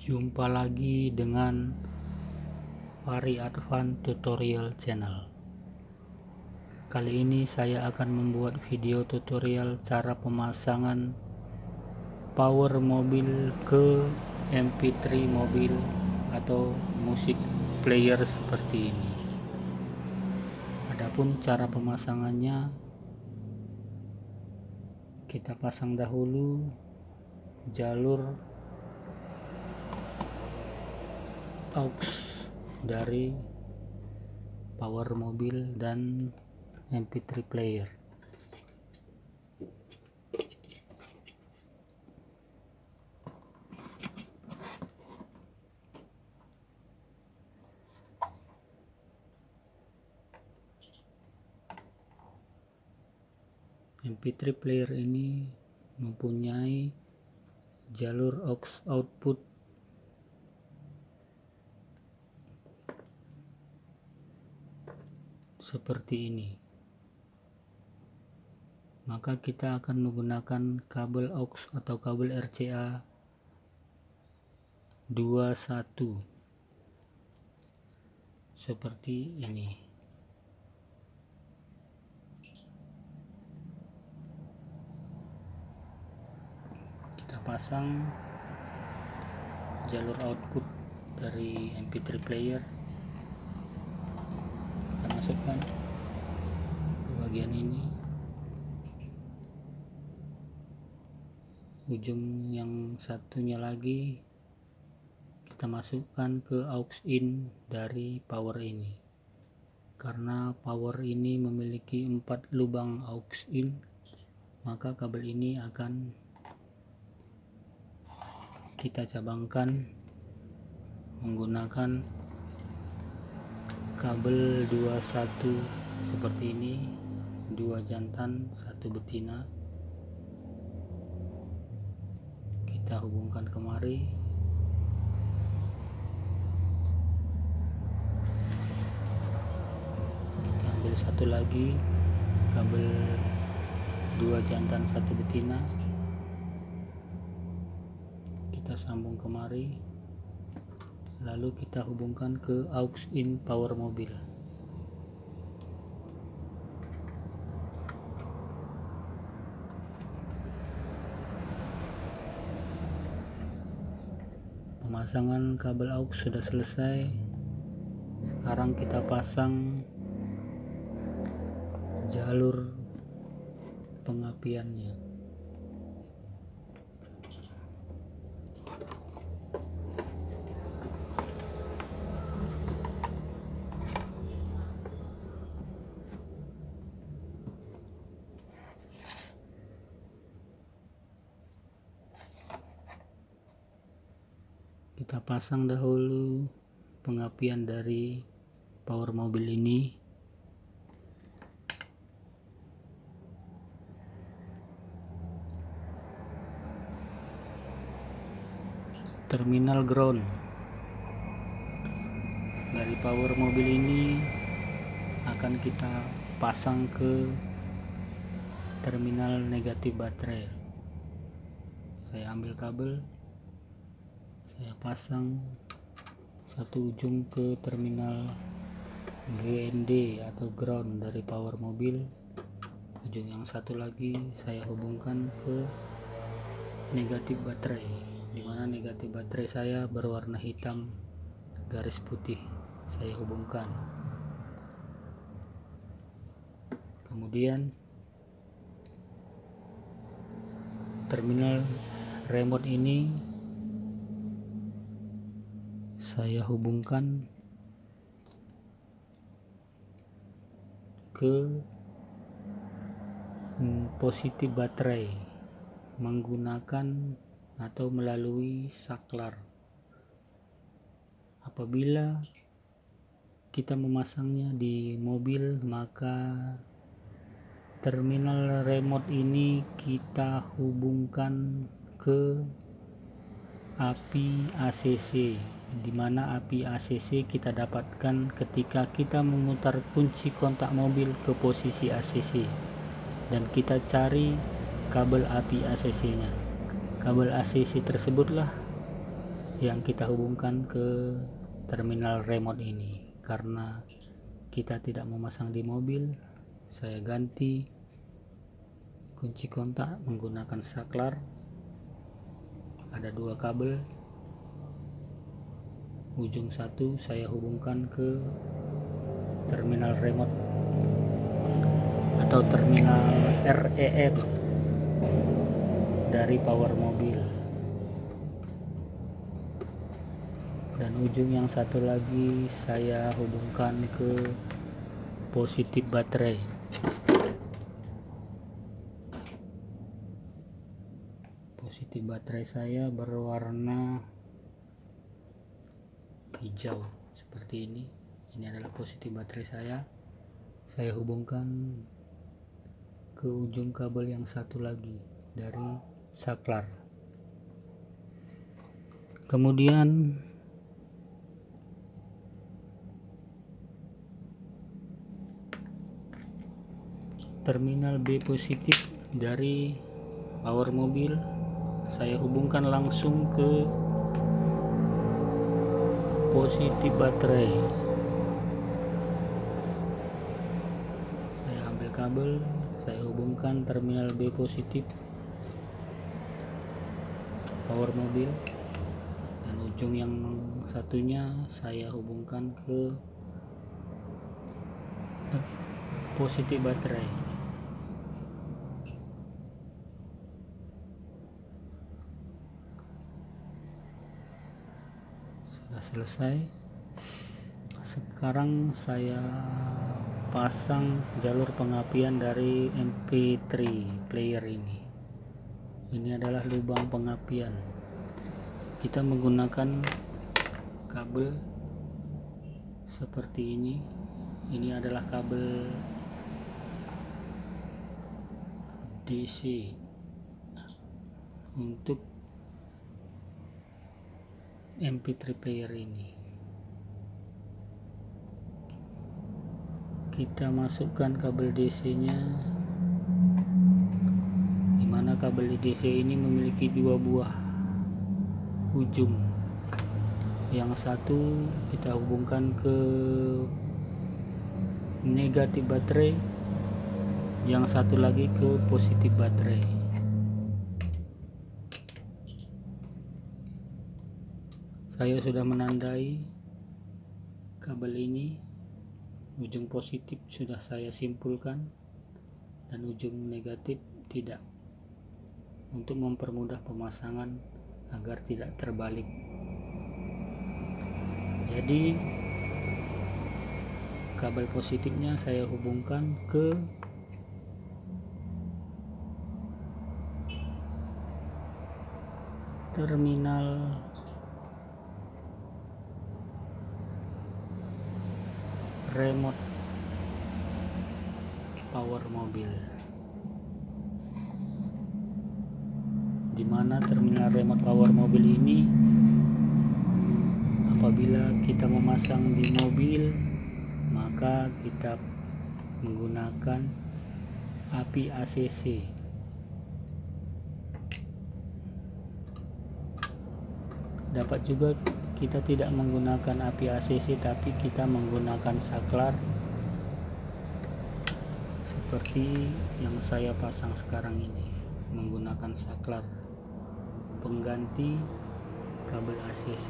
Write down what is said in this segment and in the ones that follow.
Jumpa lagi dengan Fahri Advan Tutorial Channel. Kali ini saya akan membuat video tutorial cara pemasangan power mobil ke MP3 mobil atau musik player seperti ini. Adapun cara pemasangannya, kita pasang dahulu jalur aux dari power mobil dan MP3 player. MP3 player ini mempunyai jalur aux output seperti ini. Maka kita akan menggunakan kabel aux atau kabel RCA 21 seperti ini. Kita pasang jalur output dari MP3 player, kita masukkan ke bagian ini. Ujung yang satunya lagi kita masukkan ke aux in dari power ini. Karena power ini memiliki 4 lubang aux in, maka kabel ini akan kita cabangkan menggunakan kabel 21 seperti ini, 2 jantan 1 betina. Kita hubungkan kemari. Kita ambil satu lagi kabel 2 jantan 1 betina, kita sambung kemari, lalu kita hubungkan ke aux in power mobil. Pemasangan kabel aux sudah selesai. Sekarang kita pasang jalur pengapiannya. Kita pasang dahulu pengapian dari power mobil ini. Terminal ground dari power mobil ini akan kita pasang ke terminal negatif baterai. Saya ambil kabel, saya pasang satu ujung ke terminal GND atau ground dari power mobil. Ujung yang satu lagi saya hubungkan ke negatif baterai, dimana negatif baterai saya berwarna hitam garis putih. Saya hubungkan. Kemudian terminal remote ini saya hubungkan ke positif baterai menggunakan atau melalui saklar. Apabila kita memasangnya di mobil, maka terminal remote ini kita hubungkan ke API ACC, di mana API ACC kita dapatkan ketika kita memutar kunci kontak mobil ke posisi ACC dan kita cari kabel API ACC nya. Kabel ACC tersebutlah yang kita hubungkan ke terminal remote ini. Karena kita tidak memasang di mobil, saya ganti kunci kontak menggunakan saklar. Ada 2 kabel, ujung satu saya hubungkan ke terminal remote atau terminal REM dari power mobil, dan ujung yang satu lagi saya hubungkan ke positif baterai. Positif baterai saya berwarna hijau seperti ini. Ini adalah positif baterai saya hubungkan ke ujung kabel yang satu lagi dari saklar. Kemudian terminal B positif dari power mobil saya hubungkan langsung ke positif baterai. Saya ambil kabel, saya hubungkan terminal B positif power mobil, dan ujung yang satunya saya hubungkan ke positif baterai. Sudah selesai. Sekarang saya pasang jalur pengapian dari MP3 player ini. Ini adalah lubang pengapian. Kita menggunakan kabel seperti ini. Ini adalah kabel DC untuk MP3 player ini. Kita masukkan kabel DC nya, dimana kabel DC ini memiliki 2 buah ujung. Yang satu kita hubungkan ke negatif baterai, yang satu lagi ke positif baterai. Saya sudah menandai kabel ini. Ujung positif sudah saya simpulkan dan ujung negatif tidak, untuk mempermudah pemasangan agar tidak terbalik. Jadi kabel positifnya saya hubungkan ke terminal remote power mobil, dimana terminal remote power mobil ini apabila kita memasang di mobil, maka kita menggunakan API ACC. Dapat juga kita tidak menggunakan API ACC, tapi kita menggunakan saklar seperti yang saya pasang sekarang ini, menggunakan saklar pengganti kabel ACC.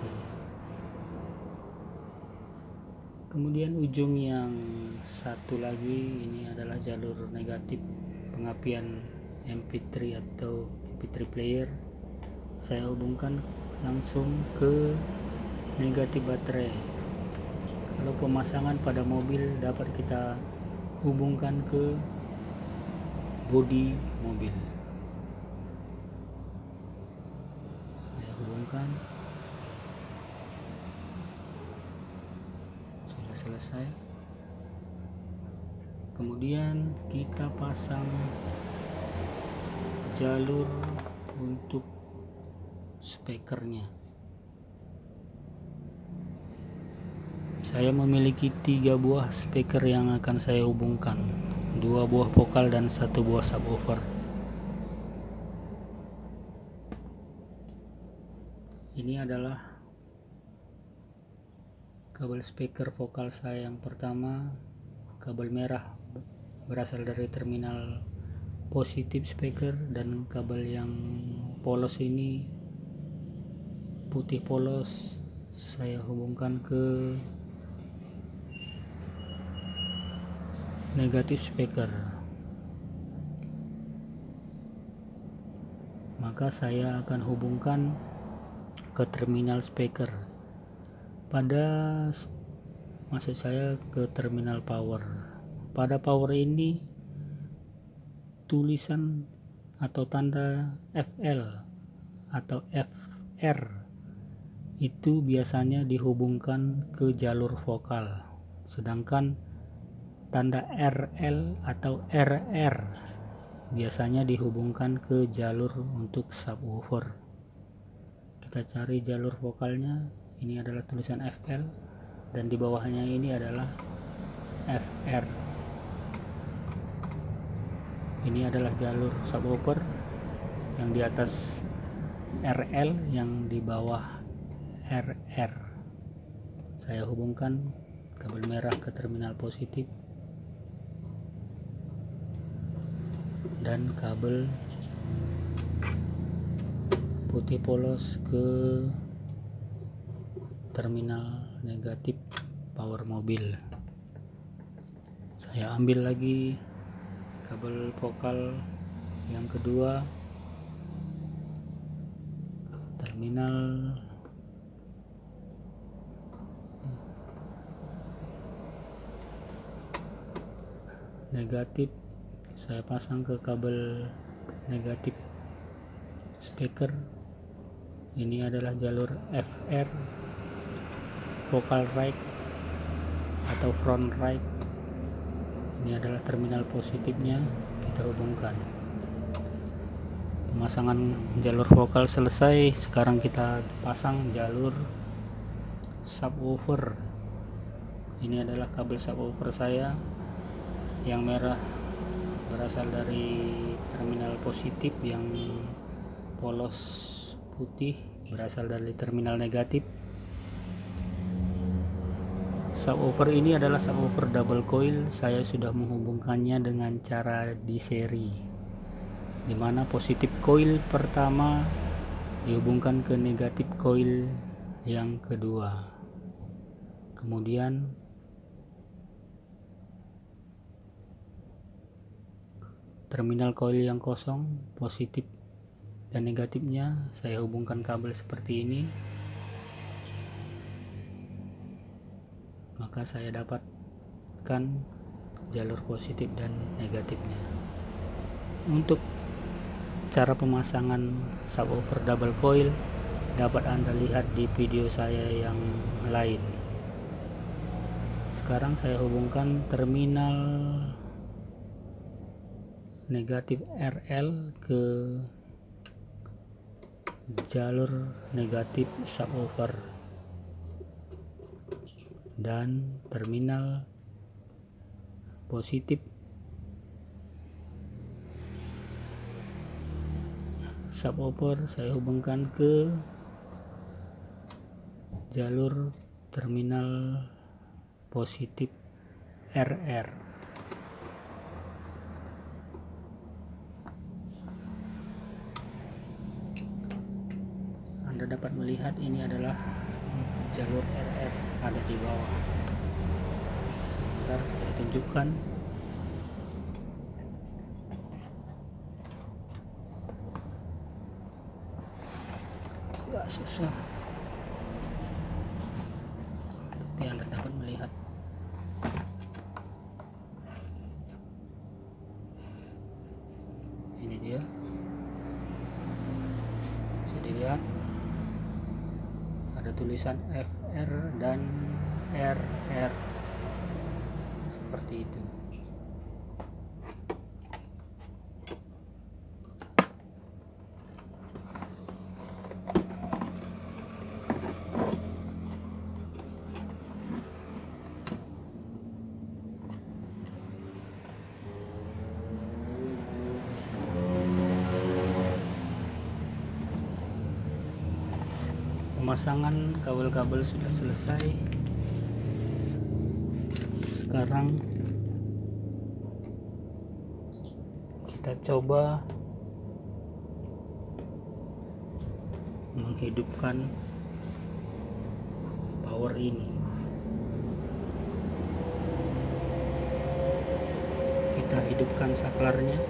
Kemudian ujung yang satu lagi ini adalah jalur negatif pengapian MP3 atau MP3 player. Saya hubungkan langsung ke negatif baterai. Kalau pemasangan pada mobil dapat kita hubungkan ke bodi mobil. Saya hubungkan. Sudah selesai. Kemudian kita pasang jalur untuk speakernya. Saya memiliki 3 buah speaker yang akan saya hubungkan, 2 buah vokal dan 1 buah subwoofer. Ini adalah kabel speaker vokal saya yang pertama, kabel merah berasal dari terminal positif speaker, dan kabel yang polos ini, putih polos, saya hubungkan ke negatif speaker. Maka saya akan hubungkan ke terminal speaker, maksud saya ke terminal power. Pada power ini tulisan atau tanda FL atau FR itu biasanya dihubungkan ke jalur vokal, sedangkan tanda RL atau RR biasanya dihubungkan ke jalur untuk subwoofer. Kita cari jalur vokalnya, ini adalah tulisan FL, dan di bawahnya ini adalah FR. Ini adalah jalur subwoofer, yang di atas RL, yang di bawah RR. Saya hubungkan kabel merah ke terminal positif dan kabel putih polos ke terminal negatif power mobil. Saya ambil lagi kabel vokal yang kedua, terminal negatif, saya pasang ke kabel negatif speaker. Ini adalah jalur FR, vocal right atau front right. Ini adalah terminal positifnya, kita hubungkan. Pemasangan jalur vokal selesai. Sekarang kita pasang jalur subwoofer. Ini adalah kabel subwoofer saya. Yang merah berasal dari terminal positif, yang polos putih berasal dari terminal negatif. Subwoofer ini adalah subwoofer double coil. Saya sudah menghubungkannya dengan cara di seri, dimana positif coil pertama dihubungkan ke negatif coil yang kedua. Kemudian terminal coil yang kosong, positif dan negatifnya, saya hubungkan kabel seperti ini. Maka saya dapatkan jalur positif dan negatifnya. Untuk cara pemasangan subwoofer double coil dapat Anda lihat di video saya yang lain. Sekarang saya hubungkan terminal negatif RL ke jalur negatif subwoofer, dan terminal positif subwoofer saya hubungkan ke jalur terminal positif RR. Anda dapat melihat ini adalah jalur RR ada di bawah. Sebentar saya tunjukkan. Agak susah, tapi Anda dapat melihat. Ini dia, bisa dilihat ada tulisan FR dan RR seperti itu. Pemasangan kabel-kabel sudah selesai. sekarang kita coba menghidupkan power ini. Kita hidupkan saklarnya.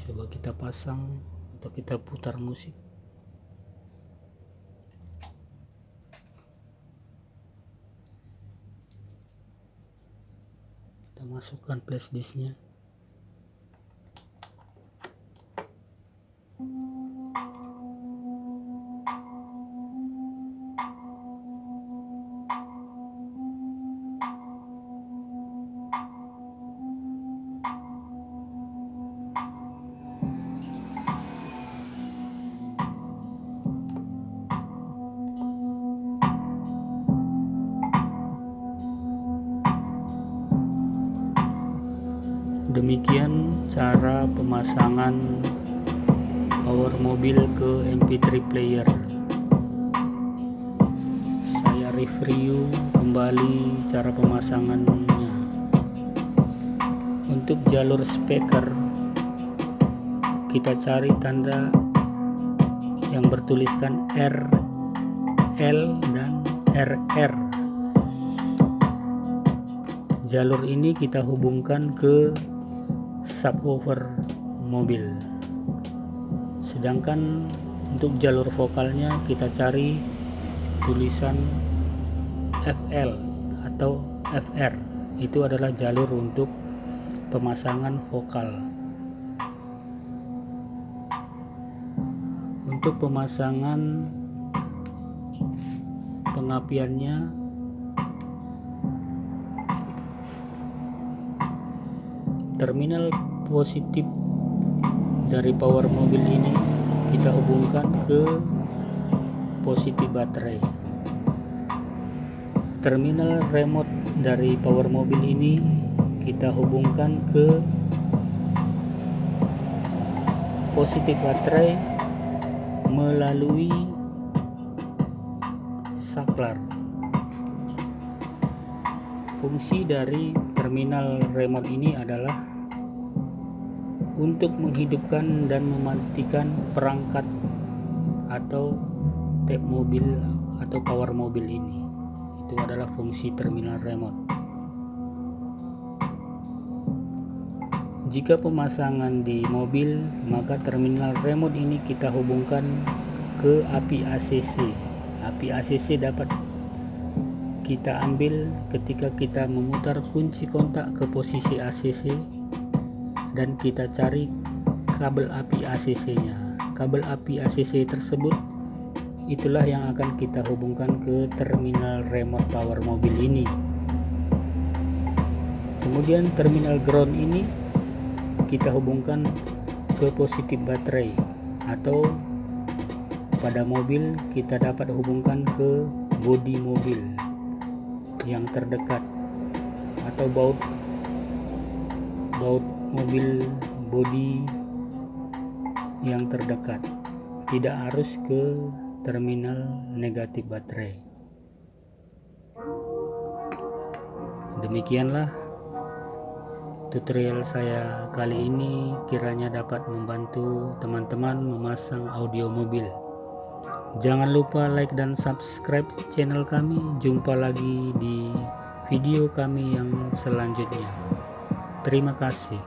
Coba kita pasang atau kita putar musik. Kita masukkan flash disknya. Demikian cara pemasangan power mobil ke MP3 player. Saya review kembali cara pemasangannya. Untuk jalur speaker, kita cari tanda yang bertuliskan R, L, dan RR. Jalur ini kita hubungkan ke subwoofer mobil. Sedangkan untuk jalur vokalnya kita cari tulisan FL atau FR. Itu adalah jalur untuk pemasangan vokal. Untuk pemasangan pengapiannya, terminal positif dari power mobil ini kita hubungkan ke positif baterai. Terminal remote dari power mobil ini kita hubungkan ke positif baterai melalui saklar. Fungsi dari terminal remote ini adalah untuk menghidupkan dan mematikan perangkat atau tap mobil atau power mobil ini. Itu adalah fungsi terminal remote. Jika pemasangan di mobil, maka terminal remote ini kita hubungkan ke API ACC. API ACC dapat kita ambil ketika kita memutar kunci kontak ke posisi ACC dan kita cari kabel API ACC nya. Kabel API ACC tersebut itulah yang akan kita hubungkan ke terminal remote power mobil ini. Kemudian terminal ground ini kita hubungkan ke positif baterai, atau pada mobil kita dapat hubungkan ke bodi mobil yang terdekat atau baut mobil bodi yang terdekat, tidak harus ke terminal negatif baterai. Demikianlah tutorial saya kali ini, kiranya dapat membantu teman-teman memasang audio mobil. Jangan lupa like dan subscribe channel kami. Jumpa lagi di video kami yang selanjutnya. Terima kasih.